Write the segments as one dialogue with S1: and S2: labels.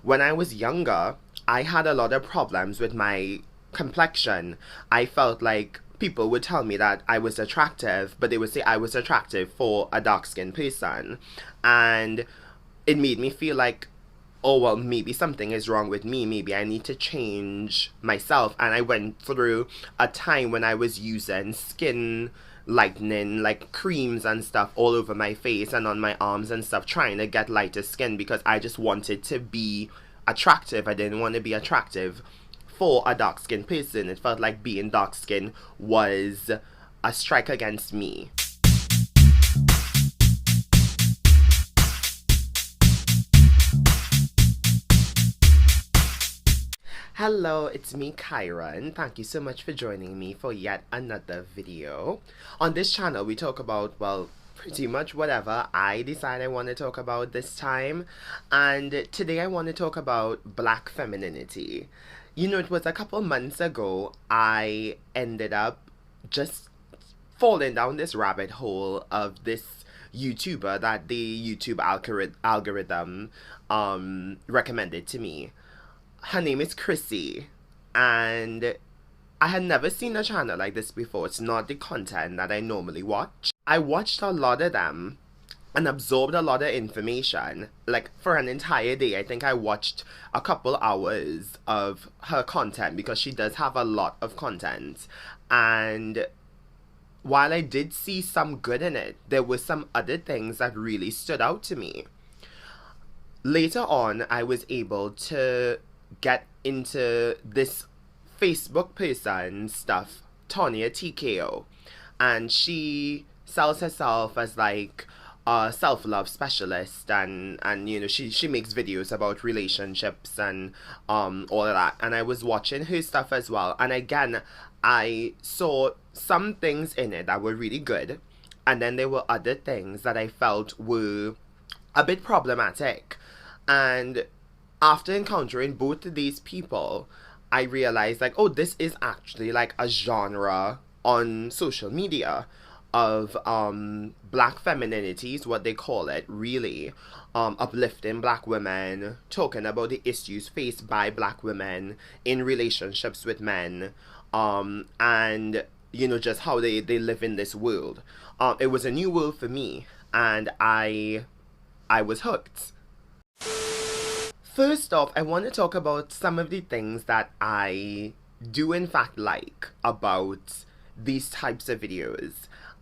S1: when I was younger, I had a lot of problems with my complexion. I felt like people would tell me that I was attractive, but they would say I was attractive for a dark skinned person. And it made me feel like, oh, well, maybe something is wrong with me. Maybe I need to change myself. And I went through a time when I was using skin lightening, like creams and stuff, all over my face and on my arms and stuff, trying to get lighter skin because I just wanted to be attractive. I didn't want to be attractive for a dark skinned person. It felt like being dark skinned was a strike against me. Hello, it's me, Kyron. Thank you so much for joining me for yet another video. On this channel, we talk about, well, pretty much whatever I decide I want to talk about this time. And today I want to talk about Black femininity. You know, it was a couple months ago, I ended up just falling down this rabbit hole of this YouTuber that the YouTube algorithm recommended to me. Her name is Chrissie, and I had never seen a channel like this before. It's not the content that I normally watch. I watched a lot of them and absorbed a lot of information. Like, for an entire day, I think I watched a couple hours of her content because she does have a lot of content. And while I did see some good in it, there were some other things that really stood out to me. Later on, I was able to get into this Facebook person stuff, Tonya TKO, and she sells herself as like a self-love specialist, and you know, she makes videos about relationships and all of that. And I was watching her stuff as well, and again, I saw some things in it that were really good, and then there were other things that I felt were a bit problematic. And after encountering both of these people, I realized, like, oh, this is actually like a genre on social media of black femininity is what they call it, really. Uplifting black women, talking about the issues faced by black women in relationships with men, and you know, just how they live in this world. It was a new world for me, and I was hooked. First off, I want to talk about some of the things that I do in fact like about these types of videos.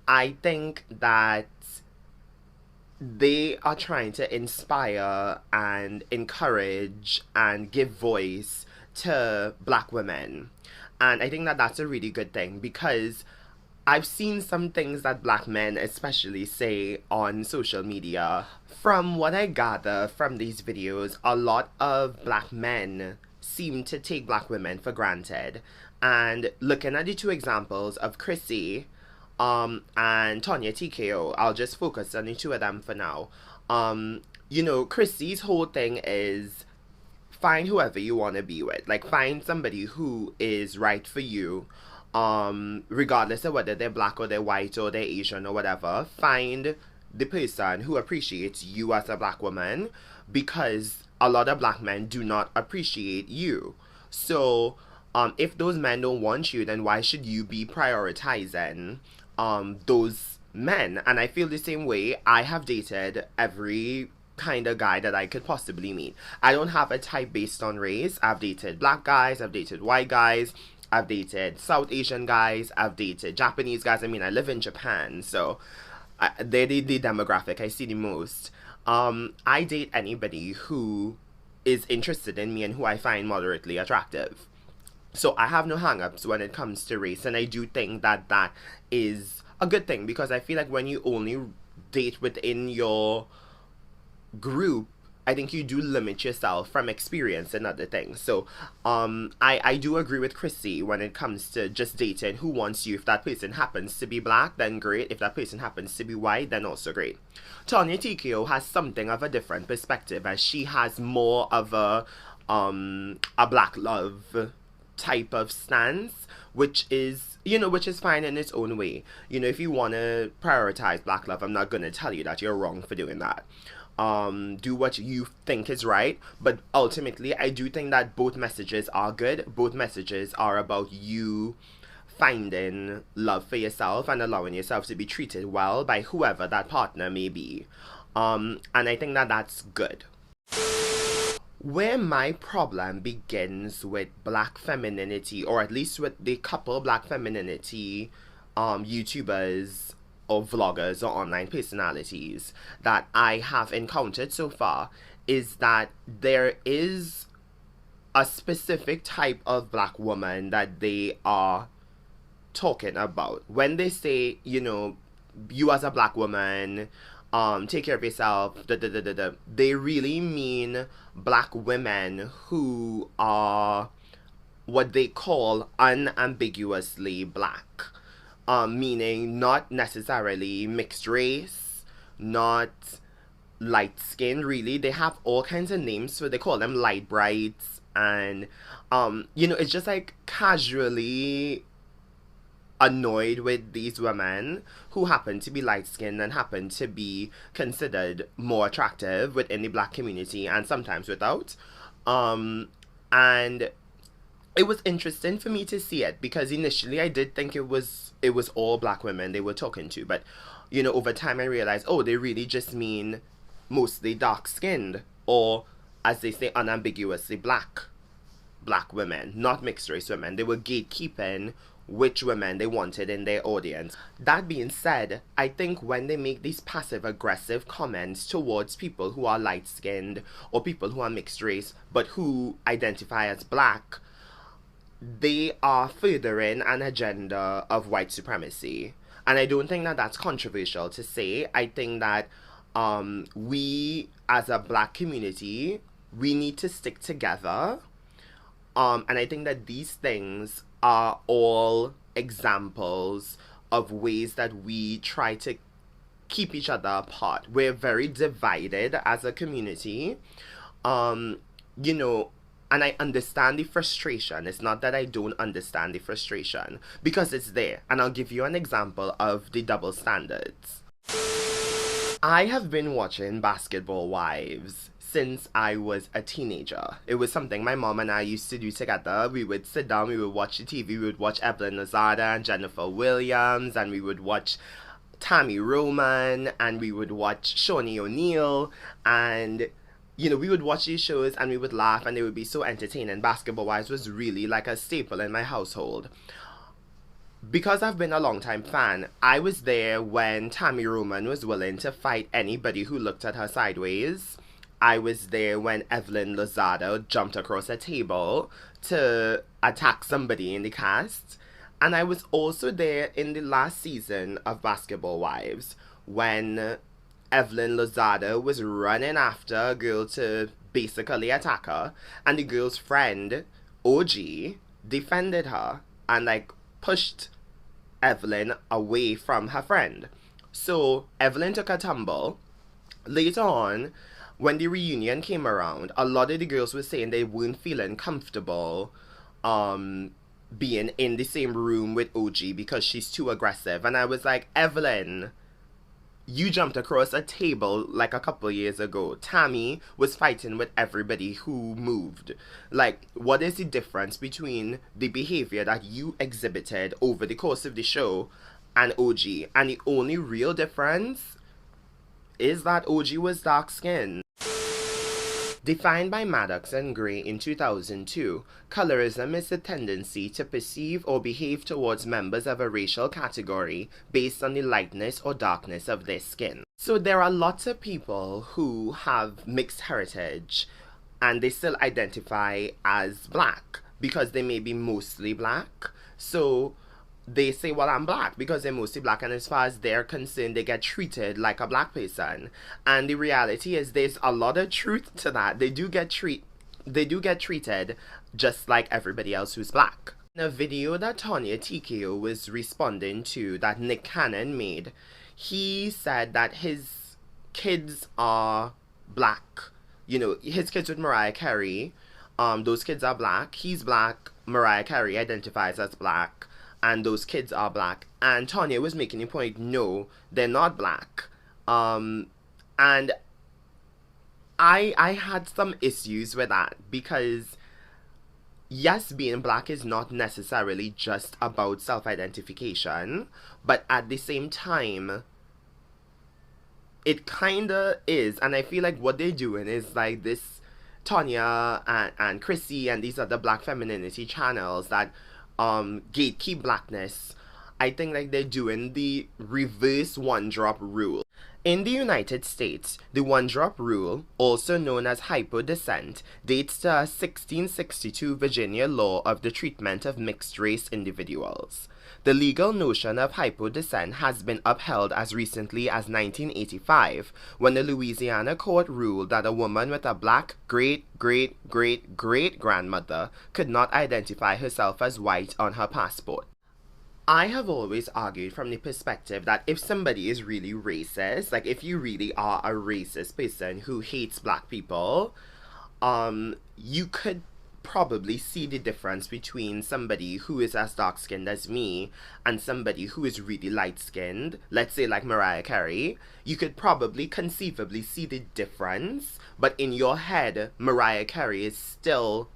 S1: I think that they are trying to inspire and encourage and give voice to black women. And I think that that's a really good thing because I've seen some things that black men especially say on social media. From what I gather from these videos, a lot of black men seem to take black women for granted. And looking at the two examples of Chrissie and Tonya TKO, I'll just focus on the two of them for now. You know, Chrissie's whole thing is find whoever you want to be with. Like, find somebody who is right for you. Regardless of whether they're black or they're white or they're Asian or whatever, find the person who appreciates you as a black woman, because a lot of black men do not appreciate you. So, if those men don't want you, then why should you be prioritizing those men? And I feel the same way. I have dated every kind of guy that I could possibly meet. I don't have a type based on race. I've dated black guys, I've dated white guys, I've dated South Asian guys, I've dated Japanese guys. I mean, I live in Japan, so they're the demographic I see the most. I date anybody who is interested in me and who I find moderately attractive. So I have no hang-ups when it comes to race, and I do think that that is a good thing, because I feel like when you only date within your group, I think you do limit yourself from experience and other things. So, I do agree with Chrissy when it comes to just dating who wants you. If that person happens to be black, then great. If that person happens to be white, then also great. Tonya TKO has something of a different perspective, as she has more of a black love type of stance, which is, you know, which is fine in its own way. You know, if you want to prioritize black love, I'm not going to tell you that you're wrong for doing that. do what you think is right. But ultimately, I do think that both messages are good. Both messages are about you finding love for yourself and allowing yourself to be treated well by whoever that partner may be. And I think that that's good. Where my problem begins with Black femininity, or at least with the couple Black femininity YouTubers or vloggers or online personalities that I have encountered so far, is that there is a specific type of Black woman that they are talking about when they say, you as a Black woman, take care of yourself, da, da, da, da, da. They really mean Black women who are what they call unambiguously Black, meaning not necessarily mixed race, not light skin. Really, they have all kinds of names, so they call them light brights, and it's just like casually annoyed with these women who happen to be light skinned and happen to be considered more attractive within the Black community and sometimes without. And it was interesting for me to see it because initially I did think it was all Black women they were talking to, but over time I realized, oh, they really just mean mostly dark skinned, or as they say, unambiguously black women, not mixed race women. They were gatekeeping which women they wanted in their audience. That being said, I think when they make these passive aggressive comments towards people who are light skinned or people who are mixed race but who identify as Black, they are furthering an agenda of white supremacy. And I don't think that that's controversial to say. I think that we as a Black community, we need to stick together. And I think that these things are all examples of ways that we try to keep each other apart. We're very divided as a community. And I understand the frustration. It's not that I don't understand the frustration, because it's there. And I'll give you an example of the double standards. I have been watching Basketball Wives since I was a teenager. It was something my mom and I used to do together. We would sit down, we would watch the TV, we would watch Evelyn Lozada and Jennifer Williams, and we would watch Tammy Roman, and we would watch Shawnee O'Neal, and we would watch these shows and we would laugh and they would be so entertaining. Basketball Wives was really like a staple in my household. Because I've been a long-time fan, I was there when Tammy Roman was willing to fight anybody who looked at her sideways. I was there when Evelyn Lozada jumped across a table to attack somebody in the cast. And I was also there in the last season of Basketball Wives when Evelyn Lozada was running after a girl to basically attack her. And the girl's friend, OG, defended her and pushed Evelyn away from her friend. So Evelyn took a tumble. Later on, when the reunion came around, a lot of the girls were saying they weren't feeling comfortable being in the same room with OG because she's too aggressive. And I was like, Evelyn, you jumped across a table like a couple years ago. Tammy was fighting with everybody who moved. What is the difference between the behavior that you exhibited over the course of the show and OG? And the only real difference is that OG was dark skinned. Defined by Maddox and Gray in 2002, colorism is the tendency to perceive or behave towards members of a racial category based on the lightness or darkness of their skin. So there are lots of people who have mixed heritage and they still identify as Black because they may be mostly Black. So they say, well, I'm Black because they're mostly Black, and as far as they're concerned, they get treated like a Black person. And the reality is there's a lot of truth to that. They do get treated just like everybody else who's Black. In a video that Tonya TKO was responding to that Nick Cannon made, he said that his kids are Black. His kids with Mariah Carey, those kids are Black. He's Black. Mariah Carey identifies as Black. And those kids are Black. And Tonya was making the point, no, they're not Black. And I had some issues with that because yes, being black is not necessarily just about self-identification, but at the same time, it kinda is, and I feel like what they're doing is like this Tonya and Chrissie and these other Black Femininity channels that gatekeep blackness. I think like they're doing the reverse one drop rule. In the United States, the one drop rule, also known as hypodescent, dates to a 1662 Virginia law of the treatment of mixed race individuals. The legal notion of hypodescent has been upheld as recently as 1985, when the Louisiana court ruled that a woman with a black great-great-great-great-grandmother could not identify herself as white on her passport. I have always argued from the perspective that if somebody is really racist, like if you really are a racist person who hates black people, you could probably see the difference between somebody who is as dark skinned as me and somebody who is really light skinned, let's say like Mariah Carey. You could probably conceivably see the difference, but in your head, Mariah Carey is still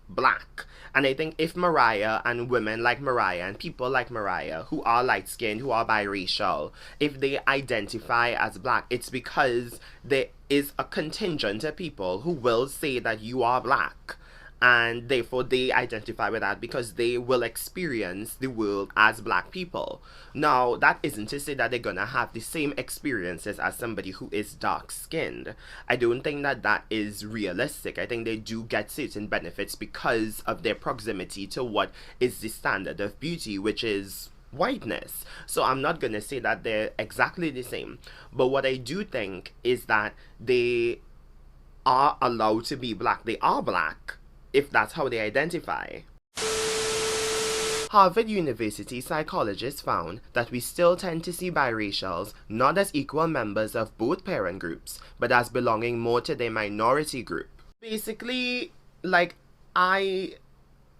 S1: black. And I think if Mariah and women like Mariah and people like Mariah who are light skinned, who are biracial, if they identify as black, it's because there is a contingent of people who will say that you are black. And therefore they identify with that because they will experience the world as black people. Now, that isn't to say that they're gonna have the same experiences as somebody who is dark skinned. I don't think that that is realistic. I think they do get certain benefits because of their proximity to what is the standard of beauty, which is whiteness. So I'm not gonna say that they're exactly the same. But what I do think is that they are allowed to be black. They are black if that's how they identify. Harvard University psychologists found that we still tend to see biracials not as equal members of both parent groups, but as belonging more to their minority group. Basically, like, I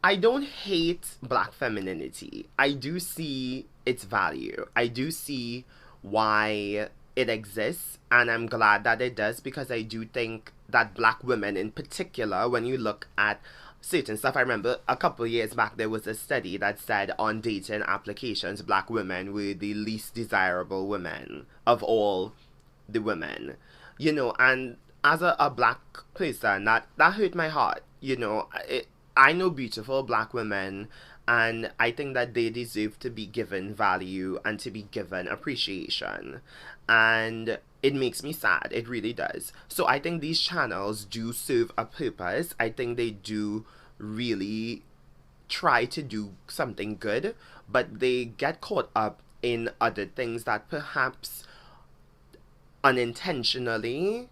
S1: don't hate black femininity. I do see its value. I do see why it exists, and I'm glad that it does, because I do think that black women in particular, when you look at certain stuff, I remember a couple of years back there was a study that said on dating applications black women were the least desirable women of all the women, you know, and as a black person, that hurt my heart, you know. I know beautiful black women, and I think that they deserve to be given value and to be given appreciation. And it makes me sad. It really does. So I think these channels do serve a purpose. I think they do really try to do something good, but they get caught up in other things that perhaps unintentionally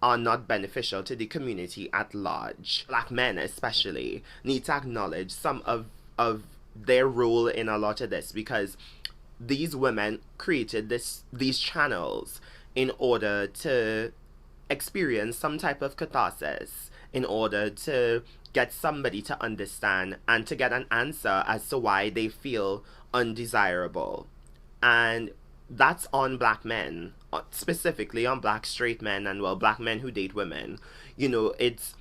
S1: are not beneficial to the community at large. Black men especially need to acknowledge some of their role in a lot of this, because these women created these channels in order to experience some type of catharsis, in order to get somebody to understand and to get an answer as to why they feel undesirable. And that's on black men, specifically on black straight men and, well, black men who date women. You know, it's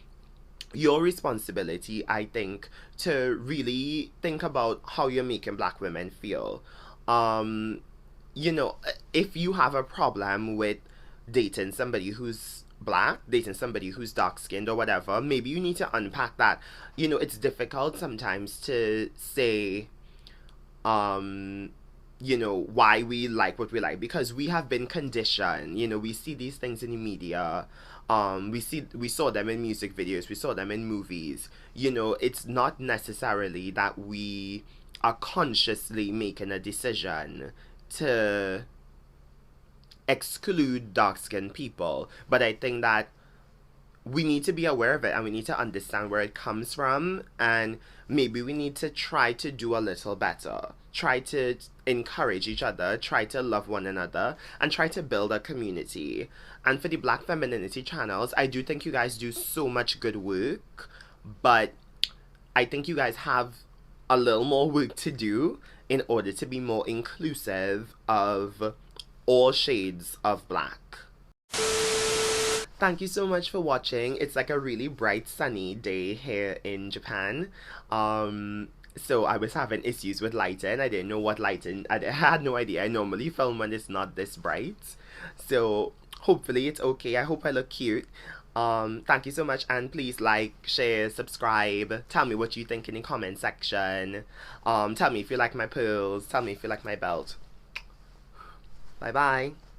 S1: your responsibility, I think, to really think about how you're making black women feel. You know, if you have a problem with dating somebody who's black, dating somebody who's dark skinned or whatever, maybe you need to unpack that. You know, it's difficult sometimes to say, you know, why we like what we like, because we have been conditioned. You know, we see these things in the media. We saw them in music videos, we saw them in movies. You know, it's not necessarily that we are consciously making a decision to exclude dark-skinned people, but I think that we need to be aware of it and we need to understand where it comes from, and maybe we need to try to do a little better, try to encourage each other, try to love one another, and try to build a community. And for the Black Femininity channels, I do think you guys do so much good work, but I think you guys have a little more work to do in order to be more inclusive of all shades of black. Thank you so much for watching. It's like a really bright, sunny day here in Japan. So I was having issues with lighting. I didn't know what lighting, I had no idea. I normally film when it's not this bright. So hopefully it's okay. I hope I look cute. Thank you so much, and please like, share, subscribe. Tell me what you think in the comment section. Tell me if you like my pearls. Tell me if you like my belt. Bye bye.